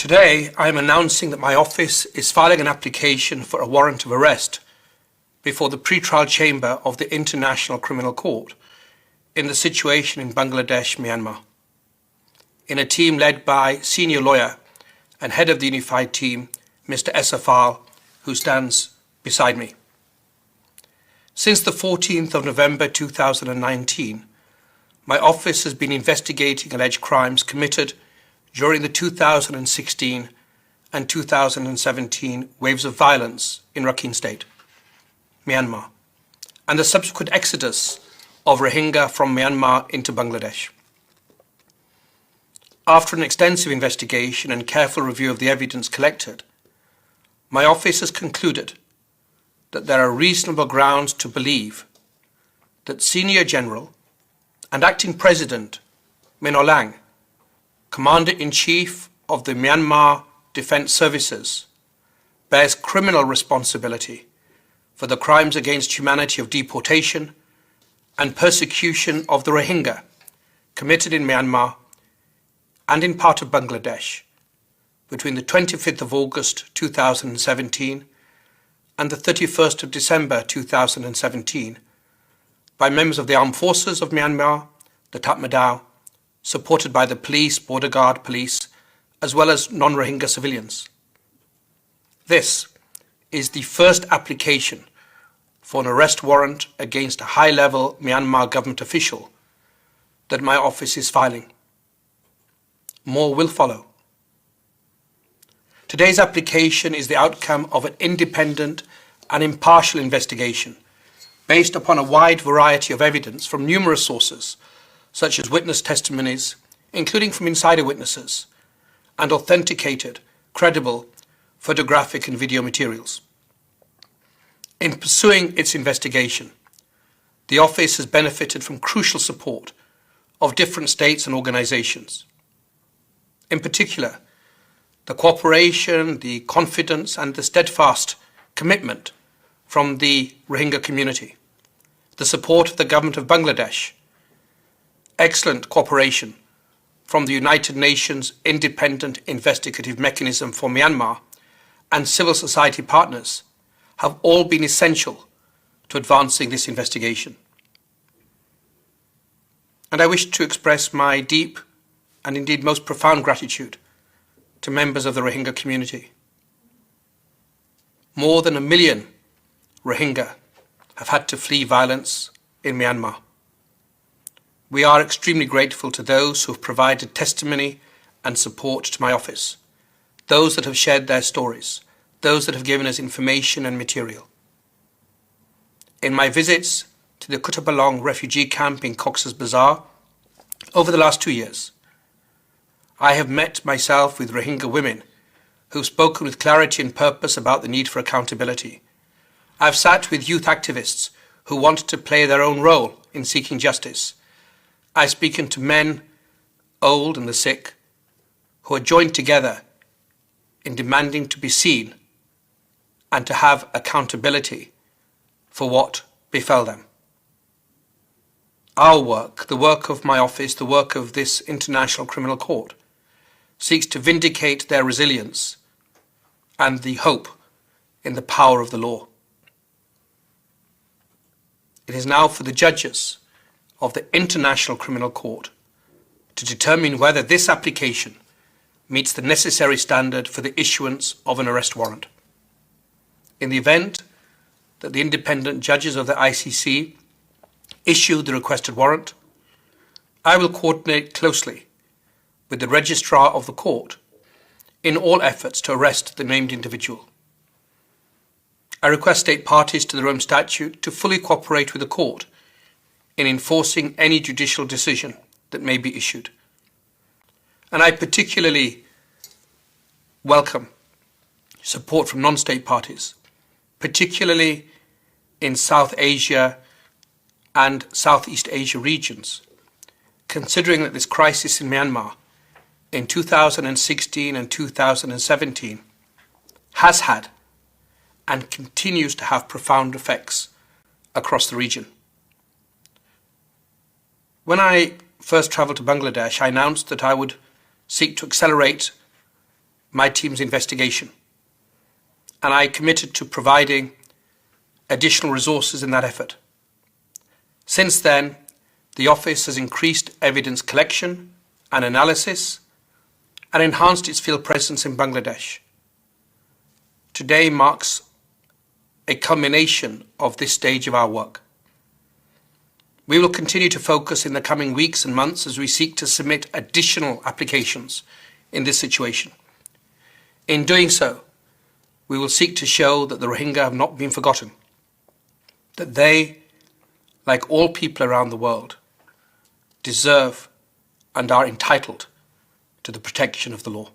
Today, I am announcing that my office is filing an application for a warrant of arrest before the pre-trial chamber of the International Criminal Court in the situation in Bangladesh, Myanmar, in a team led by senior lawyer and head of the unified team, Mr. Esafal, who stands beside me. Since the 14th of November 2019, my office has been investigating alleged crimes committed during the 2016 and 2017 waves of violence in Rakhine State, Myanmar, and the subsequent exodus of Rohingya from Myanmar into Bangladesh. After an extensive investigation and careful review of the evidence collected, my office has concluded that there are reasonable grounds to believe that Senior General and Acting President Aung Hlaing, Commander-in-Chief of the Myanmar Defence Services, bears criminal responsibility for the crimes against humanity of deportation and persecution of the Rohingya committed in Myanmar and in part of Bangladesh between the 25th of August 2017 and the 31st of December 2017 by members of the Armed Forces of Myanmar, the Tatmadaw, supported by the police, border guard police, as well as non-Rohingya civilians. This is the first application for an arrest warrant against a high-level Myanmar government official that my office is filing. More will follow. Today's application is the outcome of an independent and impartial investigation based upon a wide variety of evidence from numerous sources, such as witness testimonies, including from insider witnesses, and authenticated, credible photographic and video materials. In pursuing its investigation, the office has benefited from crucial support of different states and organizations. In particular, the cooperation, the confidence, and the steadfast commitment from the Rohingya community, the support of the government of Bangladesh, excellent cooperation from the United Nations Independent Investigative Mechanism for Myanmar, and civil society partners have all been essential to advancing this investigation. And I wish to express my deep and indeed most profound gratitude to members of the Rohingya community. More than 1 million Rohingya have had to flee violence in Myanmar. We are extremely grateful to those who have provided testimony and support to my office, those that have shared their stories, those that have given us information and material. In my visits to the Kutupalong refugee camp in Cox's Bazar over the last 2 years, I have met myself with Rohingya women who've spoken with clarity and purpose about the need for accountability. I've sat with youth activists who want to play their own role in seeking justice. I've spoken to men, old and the sick, who are joined together in demanding to be seen and to have accountability for what befell them. Our work, the work of my office, the work of this International Criminal Court, seeks to vindicate their resilience and the hope in the power of the law. It is now for the judges of the International Criminal Court to determine whether this application meets the necessary standard for the issuance of an arrest warrant. In the event that the independent judges of the ICC issue the requested warrant, I will coordinate closely with the registrar of the court in all efforts to arrest the named individual. I request state parties to the Rome Statute to fully cooperate with the court in enforcing any judicial decision that may be issued. And I particularly welcome support from non-state parties, particularly in South Asia and Southeast Asia regions, considering that this crisis in Myanmar in 2016 and 2017 has had and continues to have profound effects across the region. When I first travelled to Bangladesh, I announced that I would seek to accelerate my team's investigation, and I committed to providing additional resources in that effort. Since then, the Office has increased evidence collection and analysis and enhanced its field presence in Bangladesh. Today marks a culmination of this stage of our work. We will continue to focus in the coming weeks and months as we seek to submit additional applications in this situation. In doing so, we will seek to show that the Rohingya have not been forgotten, that they, like all people around the world, deserve and are entitled to the protection of the law.